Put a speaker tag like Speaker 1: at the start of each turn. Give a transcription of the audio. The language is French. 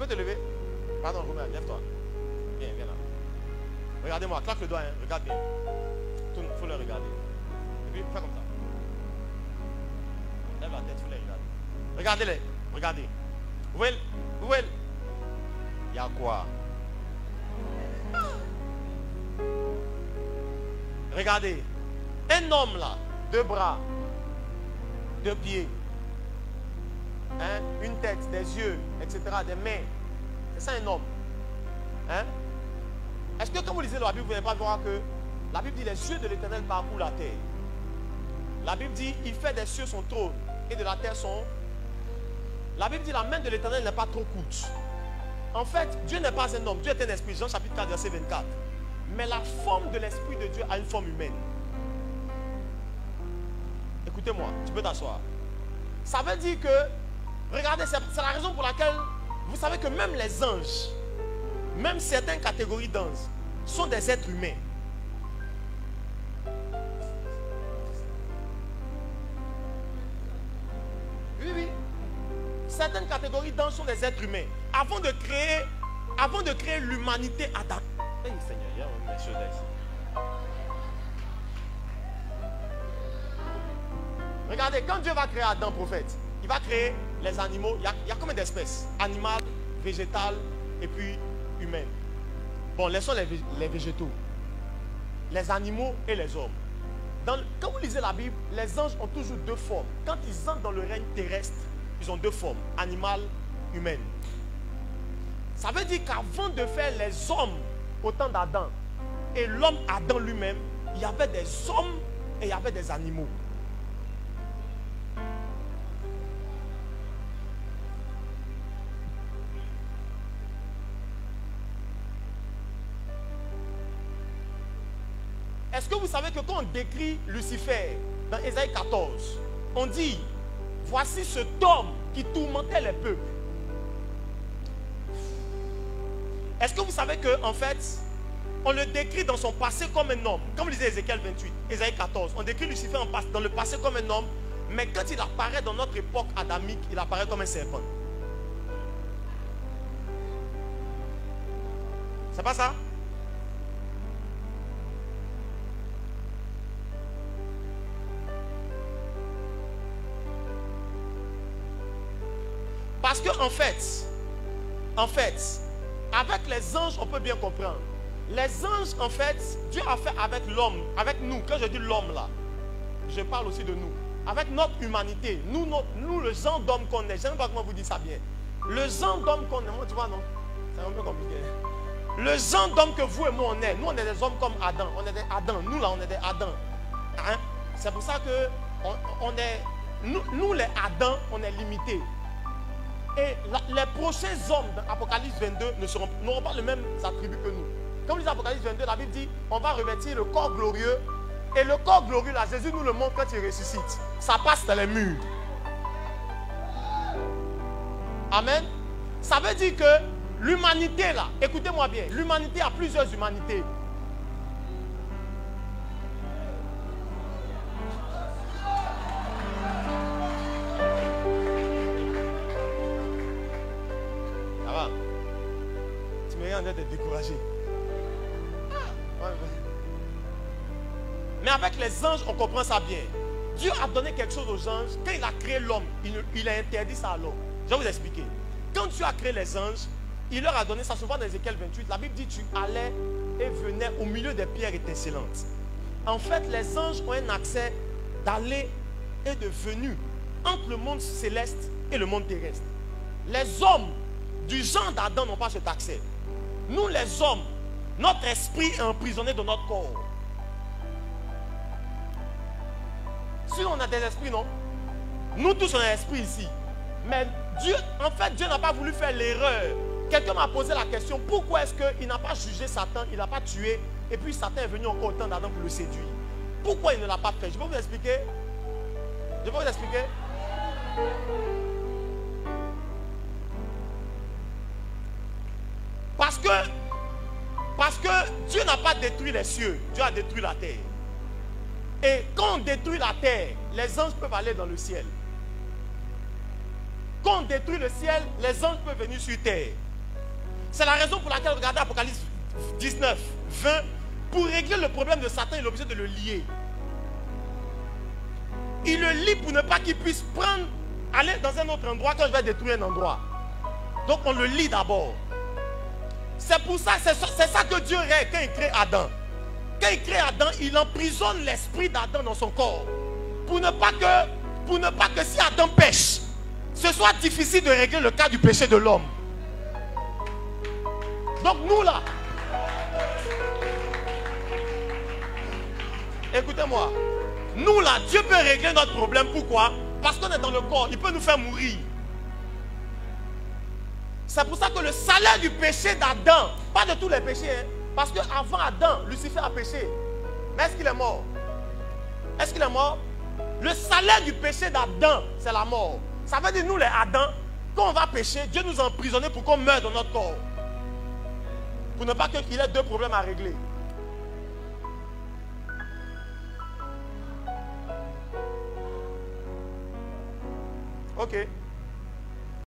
Speaker 1: peux te lever? Pardon, Romain, lève-toi. Viens, viens là. Regardez-moi, claque le doigt, hein. Regarde bien. Il faut le regarder. Et puis, fais comme ça. Lève la tête, il faut les regarder. Regardez-les, regardez. Où est? Il y a quoi? Regardez. Un homme là, 2 bras, 2 pieds, hein, une tête, des yeux, etc., des mains. C'est ça un homme. Hein? Est-ce que quand vous lisez la Bible, vous n'allez pas voir que la Bible dit les yeux de l'Éternel parcourent la terre. La Bible dit il fait des cieux son trône et de la terre son. La Bible dit la main de l'Éternel n'est pas trop courte. En fait, Dieu n'est pas un homme, Dieu est un esprit. Jean chapitre 4, verset 24. Mais la forme de l'esprit de Dieu a une forme humaine. Écoutez-moi, tu peux t'asseoir. Ça veut dire que, regardez, c'est la raison pour laquelle vous savez que même les anges, même certaines catégories d'anges, sont des êtres humains. Oui, oui. Certaines catégories d'anges sont des êtres humains. Avant de créer l'humanité, Adam. Hey, Seigneur, il y a des choses là ici. Regardez, quand Dieu va créer Adam prophète, il va créer les animaux. Il y a combien d'espèces? Animales, végétales et puis humaines. Bon, laissons les végétaux. Les animaux et les hommes. Quand vous lisez la Bible, les anges ont toujours 2 formes. Quand ils entrent dans le règne terrestre, ils ont 2 formes, animales, humaines. Ça veut dire qu'avant de faire les hommes au temps d'Adam et l'homme Adam lui-même, il y avait des hommes et il y avait des animaux. Est-ce que vous savez que quand on décrit Lucifer dans Ésaïe 14, on dit, voici cet homme qui tourmentait les peuples. Est-ce que vous savez qu'en fait, on le décrit dans son passé comme un homme? Comme vous lisez Ézéchiel 28, Ésaïe 14, on décrit Lucifer dans le passé comme un homme, mais quand il apparaît dans notre époque adamique, il apparaît comme un serpent. C'est pas ça? Parce que en fait, avec les anges, on peut bien comprendre. Les anges, en fait, Dieu a fait avec l'homme, avec nous. Quand je dis l'homme là, je parle aussi de nous. Avec notre humanité, nous le genre d'homme qu'on est. Je ne sais pas comment vous dites ça bien. Le genre d'homme qu'on est, tu vois, non? C'est un peu compliqué. Le genre d'homme que vous et moi on est. Nous, on est des hommes comme Adam. On est des Adam. Nous là, on est des Adam. Hein? C'est pour ça que nous les Adam, on est limités. Et les prochains hommes d'Apocalypse 22 n'auront pas les mêmes attributs que nous. Comme dit Apocalypse 22, la Bible dit, on va revêtir le corps glorieux. Et le corps glorieux, là, Jésus nous le montre quand il ressuscite. Ça passe dans les murs. Amen. Ça veut dire que l'humanité, là, écoutez-moi bien, l'humanité a plusieurs humanités. D'être découragé. Mais avec les anges, on comprend ça bien. Dieu a donné quelque chose aux anges. Quand il a créé l'homme, il a interdit ça à l'homme. Je vais vous expliquer. Quand Dieu a créé les anges, il leur a donné ça. Souvent dans Ézéchiel 28, la Bible dit tu allais et venais au milieu des pierres étincelantes. En fait, les anges ont un accès d'aller et de venue entre le monde céleste et le monde terrestre. Les hommes du genre d'Adam n'ont pas cet accès. Nous les hommes, notre esprit est emprisonné dans notre corps. Si on a des esprits, non? Nous tous on a un esprit ici. Mais Dieu, en fait, Dieu n'a pas voulu faire l'erreur. Quelqu'un m'a posé la question, pourquoi est-ce qu'il n'a pas jugé Satan, il n'a pas tué, et puis Satan est venu encore au temps d'Adam pour le séduire? Pourquoi il ne l'a pas fait? Je peux vous expliquer? Je peux vous expliquer? Parce que Dieu n'a pas détruit les cieux, Dieu a détruit la terre. Et quand on détruit la terre, les anges peuvent aller dans le ciel. Quand on détruit le ciel, les anges peuvent venir sur terre. C'est la raison pour laquelle, regardez Apocalypse 19, 20, pour régler le problème de Satan, il est obligé de le lier. Il le lie pour ne pas qu'il puisse prendre, aller dans un autre endroit quand je vais détruire un endroit. Donc on le lie d'abord. C'est pour ça, c'est ça que Dieu règle quand il crée Adam. Quand il crée Adam, il emprisonne l'esprit d'Adam dans son corps. Pour ne pas que si Adam pêche, ce soit difficile de régler le cas du péché de l'homme. Donc nous là, écoutez-moi, nous là, Dieu peut régler notre problème. Pourquoi? Parce qu'on est dans le corps, il peut nous faire mourir. C'est pour ça que le salaire du péché d'Adam, pas de tous les péchés, hein, parce qu'avant Adam, Lucifer a péché. Mais est-ce qu'il est mort? Est-ce qu'il est mort? Le salaire du péché d'Adam, c'est la mort. Ça veut dire nous les Adam, quand on va pécher, Dieu nous a emprisonnés pour qu'on meure dans notre corps. Pour ne pas qu'il ait deux problèmes à régler. Ok.